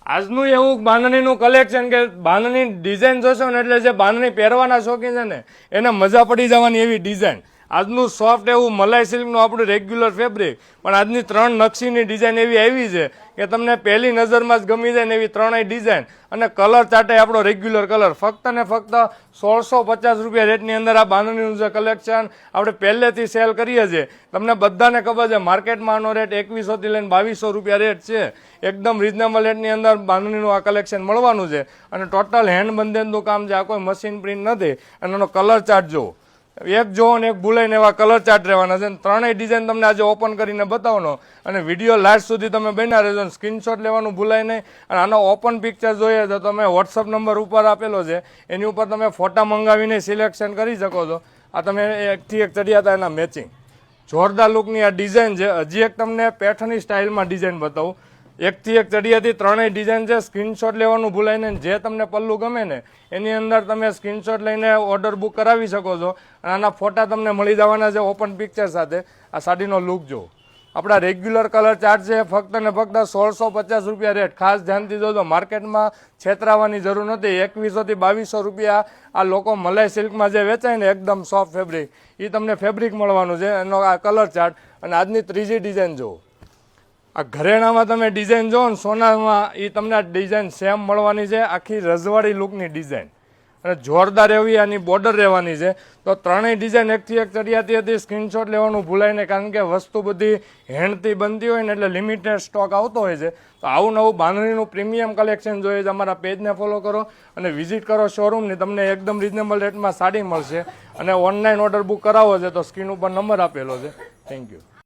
આજનું એવું બાંધણીનું કલેક્શન કે બાંધણી ડિઝાઇન જોશો ને એટલે જે બાંધણી પહેરવાના શોખીન છે ને એને મજા પડી જવાની એવી ડિઝાઇન. આજનું સોફ્ટ એવું મલાઈ સિલ્કનું આપણું રેગ્યુલર ફેબ્રિક, પણ આજની 3 નકશીની ડિઝાઇન એવી આવી છે કે તમને પહેલી નજરમાં જ ગમી જાય ને એવી 3ય ડિઝાઇન. અને કલર ચાર્ટ આપણો રેગ્યુલર કલર. ફક્ત ને ફક્ત 1650 રૂપિયા રેટની અંદર આ બાંધણીનું જે કલેક્શન આપણે પહેલેથી સેલ કરીએ છીએ. તમને બધાને ખબર છે માર્કેટમાં આનો રેટ 2100 થી લઈને 2200 રૂપિયા રેટ છે. એકદમ રિઝનેબલ રેટની અંદર બાંધણીનું આ કલેક્શન મળવાનું છે. અને ટોટલ હેન્ડ બંધનનું કામ છે, આ કોઈ મશીન પ્રિન્ટ નથી. અને એનો કલર ચાર્ટ જુઓ, એક જોવો ને એક ભૂલાઈને એવા કલર ચાર્ટ રહેવાના છે. 3ય ડિઝાઇન તમને આજે ઓપન કરીને બતાવવાનો અને વિડીયો લાસ્ટ સુધી તમે બન્યા રહેજો. સ્ક્રીનશોટ લેવાનું ભૂલાય નહીં. અને આનો ઓપન પિક્ચર જોઈએ તો તમે વોટ્સઅપ નંબર ઉપર આપેલો છે, એની ઉપર તમે ફોટા મંગાવીને સિલેક્શન કરી શકો છો. આ તમે એકથી એક ચડિયા હતા એના મેચિંગ જોરદાર લુકની આ ડિઝાઇન છે. હજી એક તમને પેઠણી સ્ટાઇલમાં ડિઝાઇન બતાવું. એકથી એક ચડિયાથી 3ય ડિઝાઇન છે. સ્ક્રીનશોટ લેવાનું ભૂલાય નહીં. જે તમને પલ્લું ગમે ને એની અંદર તમે સ્ક્રીનશોટ લઈને ઓર્ડર બુક કરાવી શકો છો. અને આના ફોટા તમને મળી જવાના છે ઓપન પિક્ચર સાથે. આ સાડીનો લુક જુઓ. આપણા રેગ્યુલર કલર ચાર્ટ છે, ફક્ત ને ફક્ત 1650 રૂપિયા રેટ. ખાસ ધ્યાનથી જોજો, માર્કેટમાં છેતરાવાની જરૂર નથી. 2100 થી 2200 રૂપિયા આ લોકો મલાઈ સિલ્કમાં જે વેચાય ને એકદમ સોફ્ટ ફેબ્રિક, એ તમને ફેબ્રિક મળવાનું છે. એનો આ કલર ચાર્ટ. અને આજની 3જી ડિઝાઇન જુઓ. આ ઘરેણામાં તમે ડિઝાઇન જુઓ ને સોનામાં, એ તમને આ ડિઝાઇન સેમ મળવાની છે. આખી રજવાડી લુકની ડિઝાઇન અને જોરદાર એવી આની બોર્ડર રહેવાની છે. તો 3ય ડિઝાઇન એકથી એક ચડિયાતી હતી. સ્ક્રીનશોટ લેવાનું ભૂલાય નહીં, કારણ કે વસ્તુ બધી હેન્ડથી બનતી હોય ને એટલે લિમિટેડ સ્ટોક આવતો હોય છે. તો આવું નવું બાંધણીનું પ્રીમિયમ કલેક્શન જોઈએ છે, અમારા પેજને ફોલો કરો અને વિઝિટ કરો શોરૂમની. તમને એકદમ રિઝનેબલ રેટમાં સાડી મળશે. અને ઓનલાઈન ઓર્ડર બુક કરાવો છે તો સ્ક્રીન ઉપર નંબર આપેલો છે. Thank you.